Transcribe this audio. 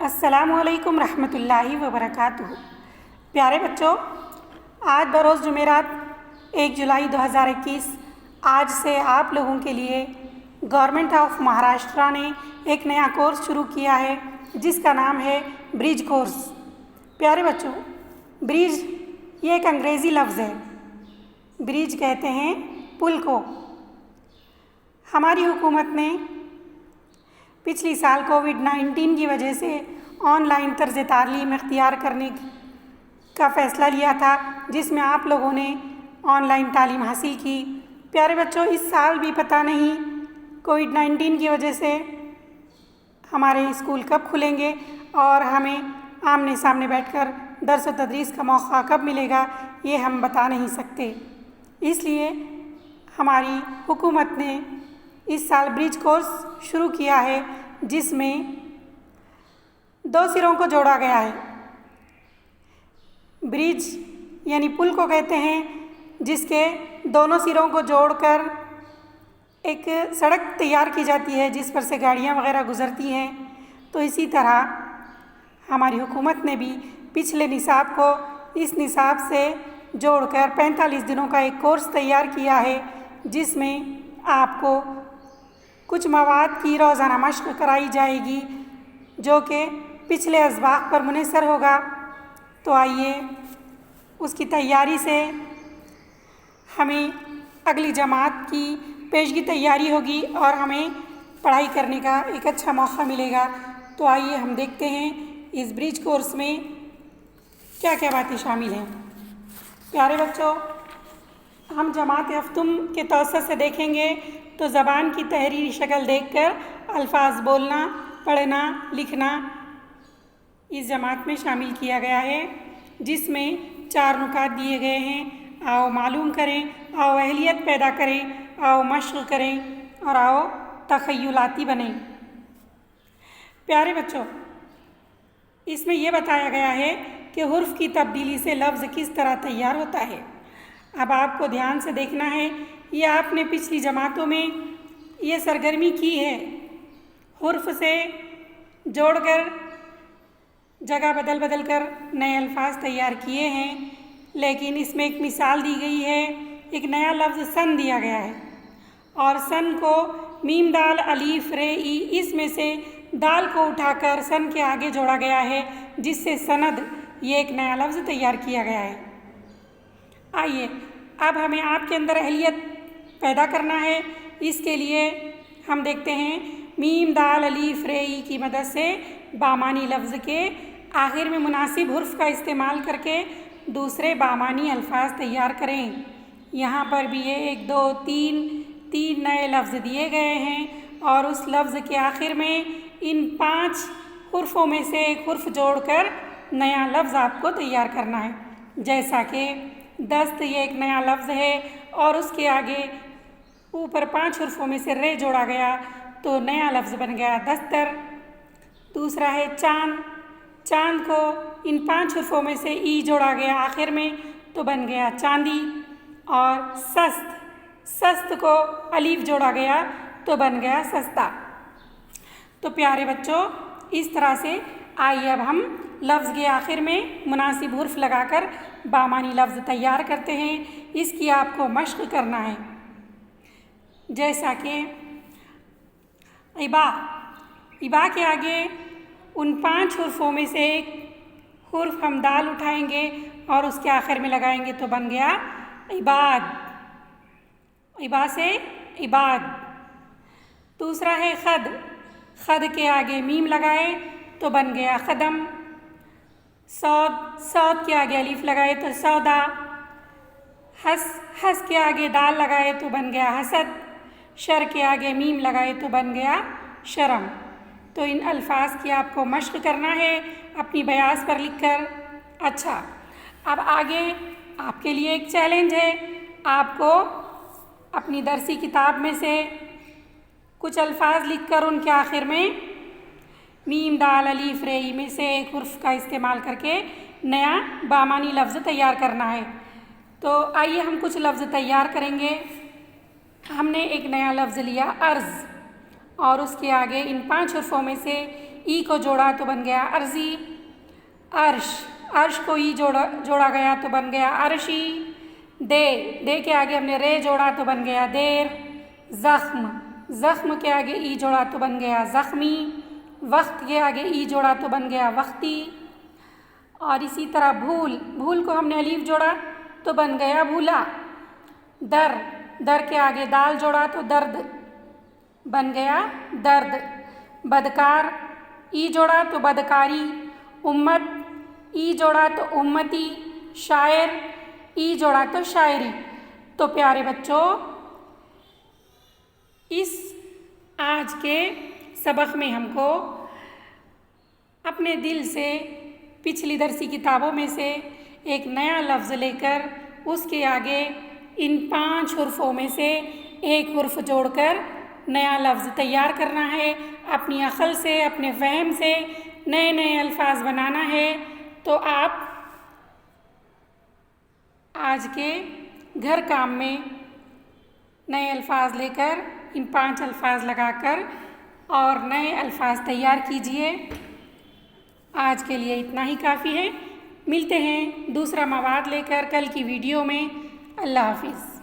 अस्सलामुअलैकुम रहमतुल्लाहि व बरकातुहू। प्यारे बच्चों, आज बरोज़ जुमेरात 1 जुलाई 2021 आज से आप लोगों के लिए गवर्नमेंट ऑफ महाराष्ट्र ने एक नया कोर्स शुरू किया है जिसका नाम है ब्रिज कोर्स। प्यारे बच्चों, ब्रिज ये एक अंग्रेज़ी लफ्ज़ है। ब्रिज कहते हैं पुल को। हमारी हुकूमत ने पिछली साल कोविड-19 की वजह से ऑनलाइन तर्ज़ तालीम इख्तियार करने का फ़ैसला लिया था, जिसमें आप लोगों ने ऑनलाइन तालीम हासिल की। प्यारे बच्चों, इस साल भी पता नहीं कोविड-19 की वजह से हमारे स्कूल कब खुलेंगे और हमें आमने सामने बैठकर दर्स व तदरीस का मौका कब मिलेगा, ये हम बता नहीं सकते। इसलिए हमारी हुकूमत ने इस साल ब्रिज कोर्स शुरू किया है जिसमें 2 सिरों को जोड़ा गया है। ब्रिज यानी पुल को कहते हैं, जिसके दोनों सिरों को जोड़कर एक सड़क तैयार की जाती है जिस पर से गाड़ियां वगैरह गुज़रती हैं। तो इसी तरह हमारी हुकूमत ने भी पिछले निसाब को इस निसाब से जोड़कर 45 दिनों का एक कोर्स तैयार किया है, जिसमें आपको कुछ मवाद की रोज़ाना मश्क कराई जाएगी जो कि पिछले असबाक़ पर मुनहसर होगा। तो आइए उसकी तैयारी से हमें अगली जमात की पेशगी तैयारी होगी और हमें पढ़ाई करने का एक अच्छा मौका मिलेगा। तो आइए हम देखते हैं इस ब्रिज कोर्स में क्या क्या बातें शामिल हैं। प्यारे बच्चों, हम जमात हफ्तुम के तवस्सुत से देखेंगे तो ज़बान की तहरीरी शक्ल देखकर अल्फाज बोलना, पढ़ना, लिखना इस जमात में शामिल किया गया है, जिसमें 4 नुकात दिए गए हैं। आओ मालूम करें, आओ अहलियत पैदा करें, आओ मश्क करें और आओ तख़य्युलाती बनें। प्यारे बच्चों, इसमें यह बताया गया है कि हुर्फ़ की तब्दीली से लफ्ज़ किस तरह तैयार होता है। अब आपको ध्यान से देखना है, ये आपने पिछली जमातों में ये सरगर्मी की है। हुर्फ़ से जोड़कर जगह बदल बदल कर नए अल्फाज तैयार किए हैं, लेकिन इसमें एक मिसाल दी गई है। एक नया लफ्ज़ सन दिया गया है और सन को मीम दाल अलीफ रे ई इसमें से दाल को उठाकर सन के आगे जोड़ा गया है, जिससे सनद ये एक नया लफ्ज़ तैयार किया गया है। आइए अब हमें आपके अंदर अहलियत पैदा करना है। इसके लिए हम देखते हैं मीम दाल अलीफ रे ई की मदद से बामानी लफ्ज़ के आखिर में मुनासिब हुर्फ़ का इस्तेमाल करके दूसरे बामानी अल्फाज तैयार करें। यहाँ पर भी ये 1 2 3 नए लफ्ज़ दिए गए हैं और उस लफ्ज़ के आखिर में इन 5 हुर्फ़ों में से एक हुर्फ़ जोड़कर नया लफ्ज़ आपको तैयार करना है। जैसा कि दस्त ये एक नया लफ्ज़ है और उसके आगे ऊपर 5 हुर्फ़ों में से रे जोड़ा गया तो नया लफ्ज़ बन गया दस्तर। दूसरा है चाँद, चाँद को इन 5 हुर्फ़ों में से ई जोड़ा गया आखिर में तो बन गया चांदी। और सस्त, सस्त को अलीफ जोड़ा गया तो बन गया सस्ता। तो प्यारे बच्चों, इस तरह से आइए अब हम लफ्ज़ के आखिर में मुनासिब हुर्फ़ लगाकर बामानी लफ्ज़ तैयार करते हैं। इसकी आपको मश्क करना है। जैसा कि इबा, इबा के आगे उन 5 हुर्फ़ों में से एक हुर्फ़ हम दाल उठाएंगे और उसके आखिर में लगाएंगे तो बन गया इबाद। इबा से इबाद। दूसरा है खद, खद के आगे मीम लगाए तो बन गया ख़दम। सौद, सौद के आगे अलीफ लगाए तो सौदा। हस, हस के आगे दाल लगाए तो बन गया हसद। शर के आगे मीम लगाए तो बन गया शरम। तो इन अल्फाज की आपको मश्क करना है अपनी बयास पर लिखकर। अच्छा, अब आगे आपके लिए एक चैलेंज है। आपको अपनी दरसी किताब में से कुछ अल्फाज लिखकर उनके आखिर में मीम दाल अलीफ रे ई में से एक हुर्फ़ का इस्तेमाल करके नया बामानी लफ्ज़ तैयार करना है। तो आइए हम कुछ लफ्ज़ तैयार करेंगे। हमने एक नया लफ्ज़ लिया अर्ज़ और उसके आगे इन 5 हुर्फ़ों में से ई को जोड़ा तो बन गया अर्जी। अर्श, अर्श को ई जोड़ा गया तो बन गया अर्शी। दे के आगे हमने रे जोड़ा तो बन गया देर। ज़ख्म, ज़ख्म के आगे ई जोड़ा तो बन गया ज़ख्मी। वक्त के आगे ई जोड़ा तो बन गया वक्ती। और इसी तरह भूल, भूल को हमने अलीफ जोड़ा तो बन गया भूला। दर, दर के आगे दाल जोड़ा तो दर्द बन गया दर्द। बदकार, ई जोड़ा तो बदकारी। उम्मत, ई जोड़ा तो उम्मती। शायर, ई जोड़ा तो शायरी। तो प्यारे बच्चों, इस आज के सबक में हमको अपने दिल से पिछली दरसी किताबों में से एक नया लफ्ज़ लेकर उसके आगे इन 5 हुर्फ़ों में से एक हुर्फ़ जोड़कर नया लफ्ज़ तैयार करना है। अपनी अक़ल से, अपने फ़हम से नए नए अल्फाज बनाना है। तो आप आज के घर काम में नए अल्फाज लेकर इन 5 अल्फाज लगाकर और नए अल्फाज तैयार कीजिए। आज के लिए इतना ही काफ़ी है। मिलते हैं दूसरा मवाद लेकर कल की वीडियो में। अल्लाह हाफ़िज़।